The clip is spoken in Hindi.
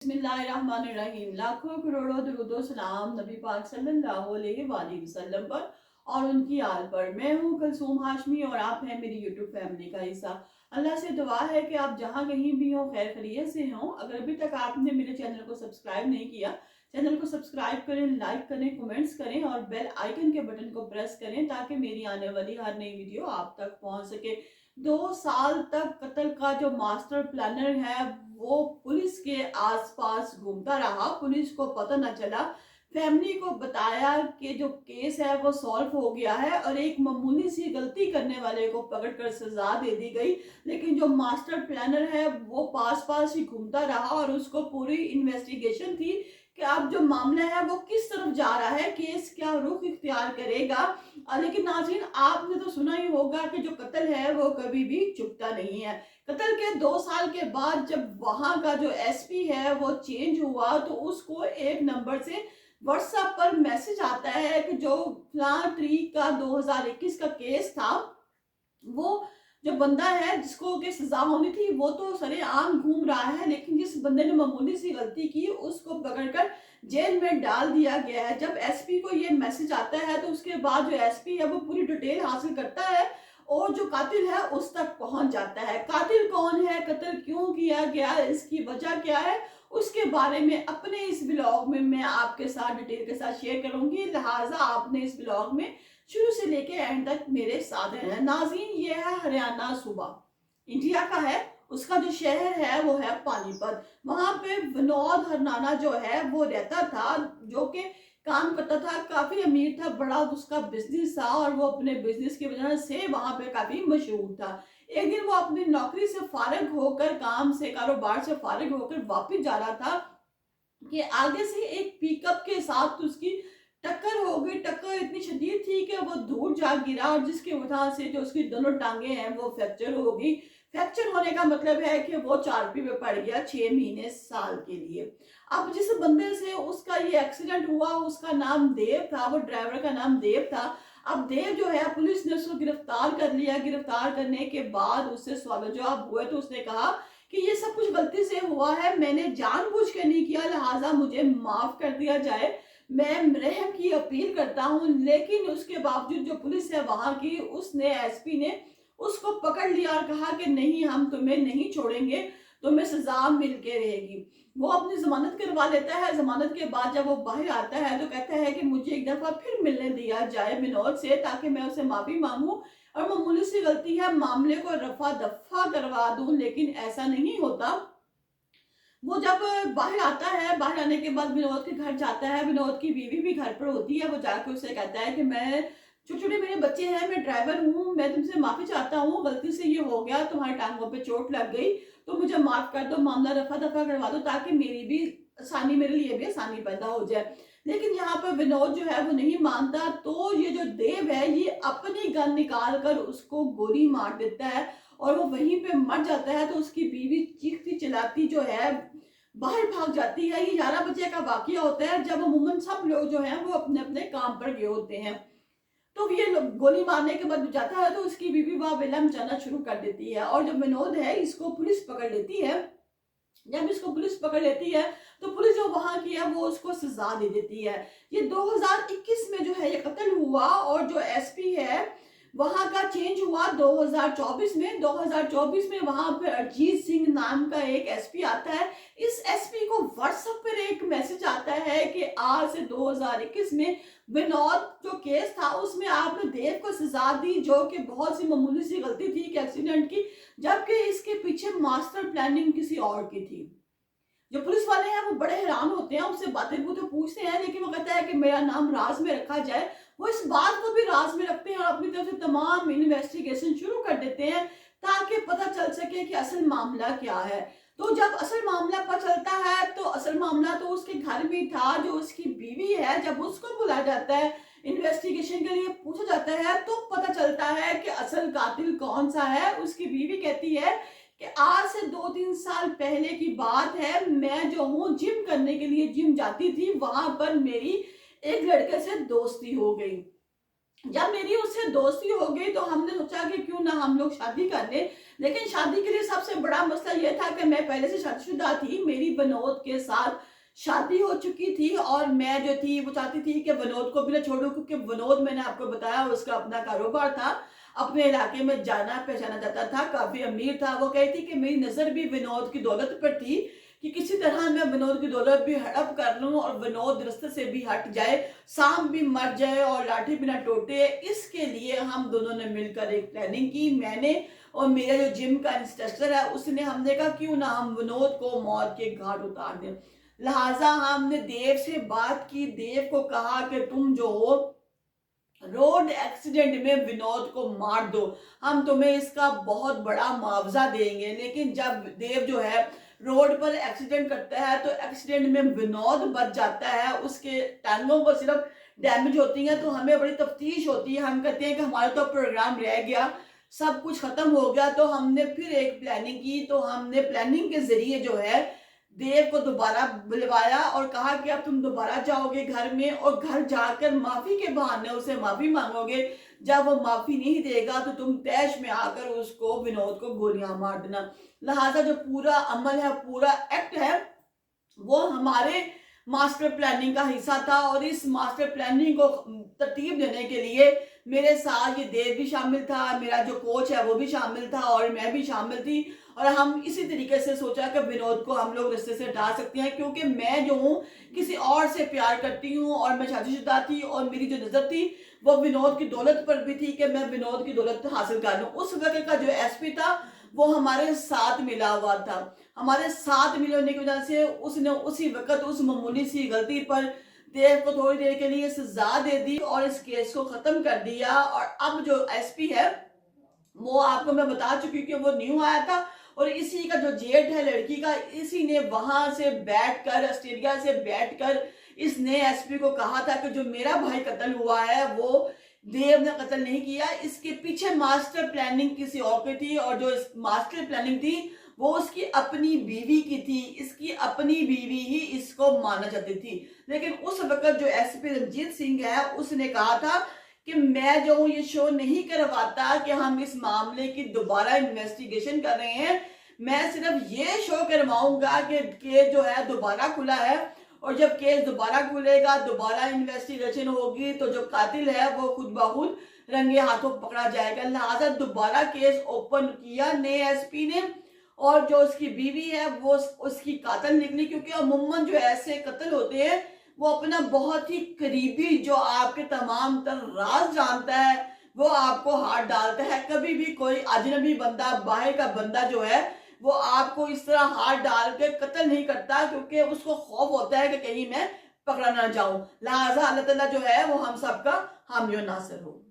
बिस्मिल्लाहिर्रहमानिर्रहीम। लाखों करोड़ों दुरूदो सलाम नबी पाक सल्लल्लाहु अलैहि वसल्लम पर और उनकी आल पर। मैं हूँ कुलसूम हाशमी और आप हैं मेरी यूट्यूब फैमिली का हिस्सा। अल्लाह से दुआ है कि आप जहाँ कहीं भी हो खैर खैरियत से हों। अगर अभी तक आपने मेरे चैनल को सब्सक्राइब नहीं किया, चैनल को सब्सक्राइब करें, लाइक करें, कमेंट्स करें और बेल आइकन के बटन को प्रेस करें ताकि मेरी आने वाली हर नई वीडियो आप तक पहुँच सके। 2 साल तक कत्ल का जो मास्टर प्लानर है वो पुलिस के आसपास घूमता रहा। पुलिस को पता न चला। फैमिली को बताया कि जो केस है वो सॉल्व हो गया है और एक मामूली सी गलती करने वाले को पकड़कर सजा दे दी गई। लेकिन जो मास्टर प्लानर है वो पास पास ही घूमता रहा और उसको पूरी इन्वेस्टिगेशन थी कि अब जो मामला है वो किस तरफ जा रहा है, केस क्या रुख इख्तियार करेगा। लेकिन नाज़रीन, आपने तो सुना ही होगा कि जो कत्ल है वो कभी भी चुकता नहीं है। कत्ल के 2 साल के बाद जब वहां का जो एसपी है वो चेंज हुआ तो उसको एक नंबर से व्हाट्सएप पर मैसेज आता है कि जो फलां तारीख का 2021 का केस था, वो जो बंदा है जिसको के सजा होनी थी वो तो सरेआम घूम रहा है, लेकिन जिस बंदे ने मामूली सी गलती की उसको पकड़कर जेल में डाल दिया गया है। जब एसपी को ये मैसेज आता है तो उसके बाद जो एसपी है वो पूरी डिटेल हासिल करता है और जो कातिल है उस तक पहुंच जाता है। कातिल कौन है, कत्ल क्यों किया गया, इसकी वजह क्या है, उसके बारे में अपने इस ब्लॉग में मैं आपके साथ डिटेल के साथ शेयर करूंगी। लिहाजा आपने इस ब्लॉग में शुरू से लेके एंड तक मेरे साथ रहना। नाज़रीन, ये है हरियाणा सूबा, इंडिया का है। उसका जो शहर है वो है पानीपत। वहां पे विनोद हरनाना जो है वो रहता था, जो कि काम करता था, काफी अमीर था, बड़ा उसका बिजनेस था और वो अपने बिजनेस की वजह से वहां पे काफी मशहूर था। एक दिन वो अपनी नौकरी से फारिग होकर, काम से कारोबार से फारिग होकर वापस जा रहा था कि आगे से एक पिकअप के साथ उसकी टक्कर हो गई। टक्कर इतनी शदीद थी कि वो दूर जा गिरा और जिसकी वजह से जो उसकी दोनों टांगे हैं वो फ्रैक्चर हो गई। फ्रैक्चर होने का मतलब है कि वो चारपी पे पड़ गया 6 महीने साल के लिए। अब जिस बंदे से उसका ये एक्सीडेंट हुआ उसका नाम देव था, वो ड्राइवर का नाम देव था। अब देव जो है, पुलिस ने उसको गिरफ्तार कर लिया। गिरफ्तार करने के बाद उससे सवाल जवाब हुए तो उसने कहा कि ये सब कुछ गलती से हुआ है, मैंने जानबूझ के नहीं किया, लिहाजा मुझे माफ कर दिया जाए, मैं रहम की अपील करता हूं। लेकिन उसके बावजूद जो पुलिस है वहां की, उसने एसपी ने उसको पकड़ लिया और कहा कि नहीं, हम तुम्हें नहीं छोड़ेंगे, तुम्हें सजा मिल के रहेगी। वो अपनी जमानत करवा लेता है। जमानत के बाद जब वो बाहर आता है तो कहता है कि मुझे एक दफा फिर मिलने दिया जाए विनोद से, ताकि मैं उसे माफी मांगू और मामूली सी गलती है, मामले को रफा दफा करवा दूं। लेकिन ऐसा नहीं होता। वो जब बाहर आता है, बाहर आने के बाद विनोद के घर जाता है। विनोद की बीवी भी घर पर होती है। वो जाके उसे कहता है कि मैं, छोटे छोटे मेरे बच्चे हैं, मैं ड्राइवर हूँ, मैं तुमसे माफी चाहता हूँ, गलती से ये हो गया, तुम्हारे टांगों पे चोट लग गई तो मुझे माफ कर दो, मामला रफा दफा करवा दो ताकि मेरी भी आसानी, मेरे लिए भी आसानी पैदा हो जाए। लेकिन यहाँ पर विनोद जो है वो नहीं मानता। तो ये जो देव है ये अपनी गन निकाल कर उसको गोली मार देता है और वो वहीं पे मर जाता है। तो उसकी बीवी चीखती चिल्लाती जो है बाहर भाग जाती है। ये 11 बजे का वाकया होता है जब अमूमन सब लोग जो हैं वो अपने अपने काम पर गए होते हैं। तो ये गोली मारने के बाद जाता है तो उसकी बीवी वाह मचाना शुरू कर देती है और जब विनोद है इसको पुलिस पकड़ लेती है। जब इसको पुलिस पकड़ लेती है तो पुलिस जो वहां की है वो उसको सजा दे देती है। ये 2021 में जो है ये कत्ल हुआ और जो एसपी है वहां का चेंज हुआ 2024 में। 2024 में वहां पे अजीत सिंह नाम का एक एसपी आता है। इस एसपी को व्हाट्सएप पर एक मैसेज आता है कि आज से 2021 में विनोद जो केस था उसमें आपने देव को सजा दी, जो कि बहुत सी मामूली सी गलती थी कि एक्सीडेंट की, जबकि इसके पीछे मास्टर प्लानिंग किसी और की थी। जो पुलिस वाले हैं वो बड़े हैरान होते हैं, उससे बातें बूतें पूछते हैं, लेकिन वो कहता है कि मेरा नाम राज में रखा जाए। वो इस बात को भी राज में रखते हैं और अपनी तरफ से तमाम इन्वेस्टिगेशन शुरू कर देते हैं ताकि पता चल सके कि असल मामला क्या है। तो जब असल मामला पता चलता है तो असल मामला तो उसके घर में था। जो उसकी बीवी है, जब उसको बुलाया जाता है इन्वेस्टिगेशन के लिए, पूछा जाता है तो पता चलता है कि असल कातिल कौन सा है। उसकी बीवी कहती है कि आज से 2-3 साल पहले की बात है, मैं जो हूँ जिम करने के लिए जिम जाती थी, वहां पर मेरी एक लड़के से दोस्ती हो गई। जब मेरी उससे दोस्ती हो गई तो हमने सोचा कि क्यों ना हम लोग शादी कर लें। लेकिन शादी के लिए सबसे बड़ा मसला ये था कि मैं पहले से शादीशुदा थी, मेरी विनोद के साथ शादी हो चुकी थी और मैं जो थी वो चाहती थी कि विनोद को भी ना छोड़ूं, क्योंकि विनोद मैंने आपको बताया उसका अपना कारोबार था, अपने इलाके में जाना पहचाना जाता था, काफी अमीर था। वो कहती कि मेरी नजर भी विनोद की दौलत पर थी कि किसी तरह मैं विनोद की दौलत भी हड़प कर लूं और विनोद रास्ते से भी हट जाए, सांप भी मर जाए और लाठी बिना टूटे। इसके लिए हम दोनों ने मिलकर एक प्लानिंग की, मैंने और मेरा जो जिम का इंस्ट्रक्टर है उसने। हमने कहा क्यों ना हम विनोद को मौत के घाट उतार दें। लिहाजा हमने देव से बात की, देव को कहा कि तुम जो हो रोड एक्सीडेंट में विनोद को मार दो, हम तुम्हें इसका बहुत बड़ा मुआवजा देंगे। लेकिन जब देव जो है रोड पर एक्सीडेंट करता है तो एक्सीडेंट में विनोद बच जाता है, उसके टांगों को सिर्फ डैमेज होती है। तो हमें बड़ी तफ्तीश होती है, हम कहते हैं कि हमारा तो प्रोग्राम रह गया, सब कुछ खत्म हो गया। तो हमने फिर एक प्लानिंग की, तो हमने प्लानिंग के जरिए जो है देव को दोबारा बुलवाया और कहा कि अब तुम दोबारा जाओगे घर में और घर जाकर माफी के बहाने उसे माफी मांगोगे। जब वो माफी नहीं देगा तो तुम तैश में आकर उसको विनोद को गोलियां मार देना। लिहाजा जो पूरा अमल है, पूरा एक्ट है, वो हमारे मास्टर प्लानिंग का हिस्सा था। और इस मास्टर प्लानिंग को तरतीब देने के लिए मेरे साथ ये देव भी शामिल था, मेरा जो कोच है वो भी शामिल था और मैं भी शामिल थी। और हम इसी तरीके से सोचा कि विनोद को हम लोग रिश्ते से हटा सकते हैं, क्योंकि मैं जो हूँ किसी और से प्यार करती हूँ और मैं शादीशुदा थी और मेरी जो नजर थी वो विनोद की दौलत पर भी थी कि मैं विनोद की दौलत हासिल कर लूँ। उस वक्त का जो एसपी था वो हमारे साथ मिला हुआ था, हमारे साथ मिले होने की वजह से उसने उसी वक्त उस मामूली सी गलती पर देव को थोड़ी देर के लिए सजा दे दी और इस केस को खत्म कर दिया। और अब जो एसपी है वो आपको मैं बता चुकी हूँ कि वो न्यू आया था और इसी का जो जेठ है लड़की का, इसी ने वहां से बैठकर, ऑस्ट्रेलिया से बैठकर इस नए एसपी को कहा था कि जो मेरा भाई कत्ल हुआ है वो देव ने कत्ल नहीं किया, इसके पीछे मास्टर प्लानिंग किसी और की थी और जो मास्टर प्लानिंग थी वो उसकी अपनी बीवी की थी, इसकी अपनी बीवी ही इसको मानना चाहती थी। लेकिन उस वक्त जो एसपी रंजीत सिंह है उसने कहा था कि मैं जो ये शो नहीं करवाता कि हम इस मामले की दोबारा इन्वेस्टिगेशन कर रहे हैं, मैं सिर्फ ये शो करवाऊंगा कि केस जो है दोबारा खुला है और जब केस दोबारा खुलेगा, दोबारा इन्वेस्टिगेशन होगी तो जो कातिल है वो खुद ब खुद रंगे हाथों पकड़ा जाएगा। लिहाजा दोबारा केस ओपन किया नए एसपी ने और जो उसकी बीवी है वो उसकी कातिल निकली, क्योंकि अमूमन जो ऐसे कत्ल होते हैं वो अपना बहुत ही करीबी जो आपके तमाम तर राज जानता है वो आपको हाथ डालता है। कभी भी कोई अजनबी बंदा, बाहर का बंदा जो है वो आपको इस तरह हाथ डाल के कत्ल नहीं करता, क्योंकि उसको खौफ होता है कि कहीं मैं पकड़ा ना जाऊं। लिहाजा अल्लाह ताला जो है वो हम सबका हामी और नासिर हो।